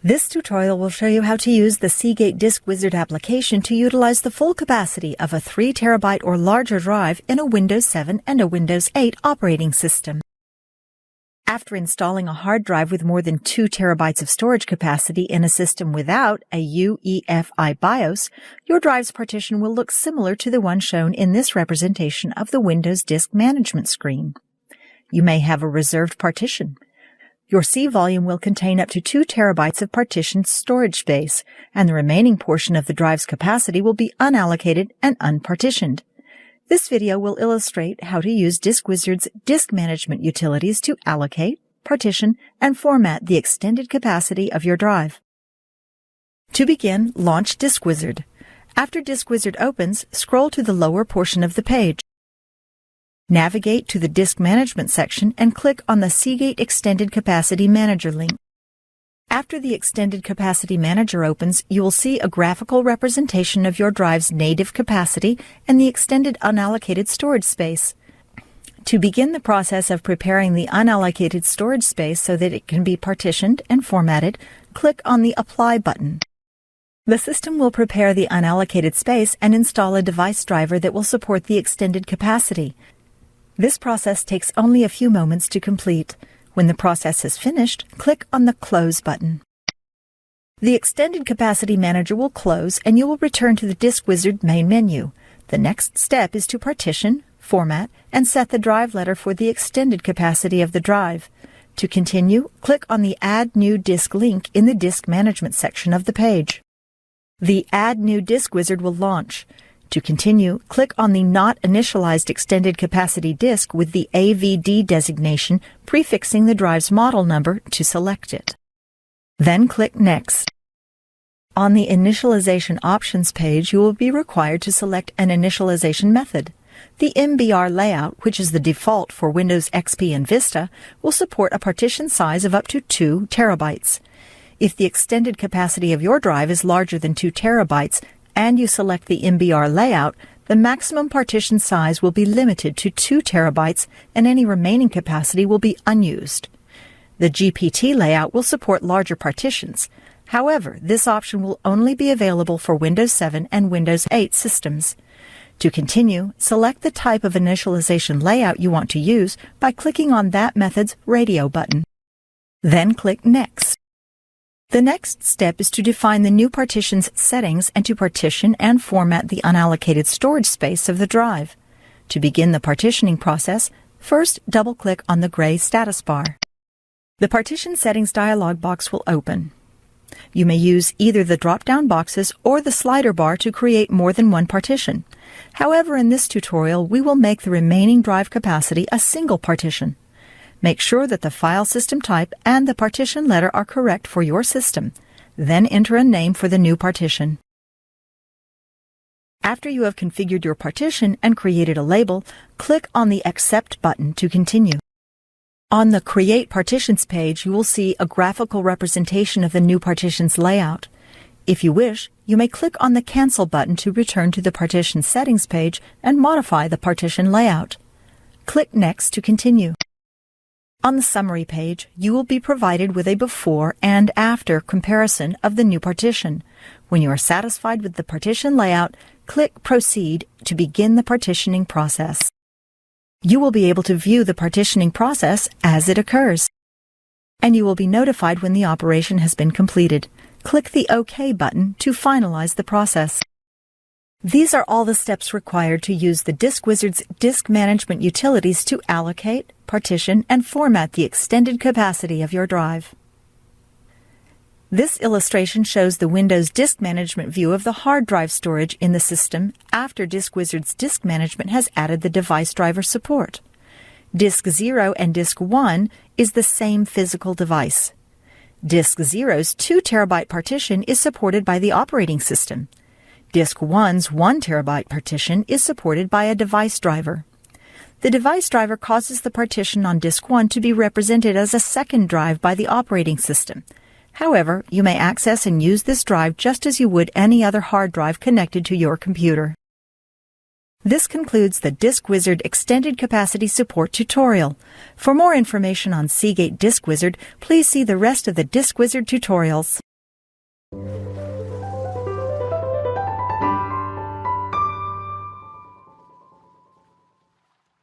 This tutorial will show you how to use the Seagate DiscWizard application to utilize the full capacity of a 3 terabyte or larger drive in a Windows 7 and a Windows 8 operating system. After installing a hard drive with more than 2 terabytes of storage capacity in a system without a UEFI BIOS, your drive's partition will look similar to the one shown in this representation of the Windows Disk Management screen. You may have a reserved partition. Your C volume will contain up to 2 terabytes of partitioned storage space, and the remaining portion of the drive's capacity will be unallocated and unpartitioned. This video will illustrate how to use DiscWizard's disk management utilities to allocate, partition, and format the extended capacity of your drive. To begin, launch DiscWizard. After DiscWizard opens, scroll to the lower portion of the page. Navigate to the Disk Management section and click on the Seagate Extended Capacity Manager link. After the Extended Capacity Manager opens, you will see a graphical representation of your drive's native capacity and the extended unallocated storage space. To begin the process of preparing the unallocated storage space so that it can be partitioned and formatted, click on the Apply button. The system will prepare the unallocated space and install a device driver that will support the extended capacity. This process takes only a few moments to complete. When the process is finished, click on the Close button. The Extended Capacity Manager will close and you will return to the DiscWizard main menu. The next step is to partition, format, and set the drive letter for the extended capacity of the drive. To continue, click on the Add New Disk link in the Disk Management section of the page. The Add New DiscWizard will launch. To continue, click on the Not Initialized Extended Capacity Disk with the AVD designation prefixing the drive's model number to select it. Then click Next. On the Initialization Options page, you will be required to select an initialization method. The MBR layout, which is the default for Windows XP and Vista, will support a partition size of up to 2 terabytes. If the extended capacity of your drive is larger than 2 terabytes, and you select the MBR layout, the maximum partition size will be limited to 2 terabytes and any remaining capacity will be unused. The GPT layout will support larger partitions. However, this option will only be available for Windows 7 and Windows 8 systems. To continue, select the type of initialization layout you want to use by clicking on that method's Radio button. Then click Next. The next step is to define the new partition's settings and to partition and format the unallocated storage space of the drive. To begin the partitioning process, first double-click on the gray status bar. The Partition Settings dialog box will open. You may use either the drop-down boxes or the slider bar to create more than one partition. However, in this tutorial, we will make the remaining drive capacity a single partition. Make sure that the file system type and the partition letter are correct for your system. Then enter a name for the new partition. After you have configured your partition and created a label, click on the Accept button to continue. On the Create Partitions page, you will see a graphical representation of the new partition's layout. If you wish, you may click on the Cancel button to return to the Partition Settings page and modify the partition layout. Click Next to continue. On the Summary page, you will be provided with a before and after comparison of the new partition. When you are satisfied with the partition layout, click Proceed to begin the partitioning process. You will be able to view the partitioning process as it occurs, and you will be notified when the operation has been completed. Click the OK button to finalize the process. These are all the steps required to use the DiscWizard's disk management utilities to allocate, partition, and format the extended capacity of your drive. This illustration shows the Windows Disk Management view of the hard drive storage in the system after DiscWizard's disk management has added the device driver support. Disk 0 and Disk 1 is the same physical device. Disk 0's 2 terabyte partition is supported by the operating system. Disk 1's 1 terabyte partition is supported by a device driver. The device driver causes the partition on Disk 1 to be represented as a second drive by the operating system. However, you may access and use this drive just as you would any other hard drive connected to your computer. This concludes the DiscWizard Extended Capacity Support tutorial. For more information on Seagate DiscWizard, please see the rest of the DiscWizard tutorials. you.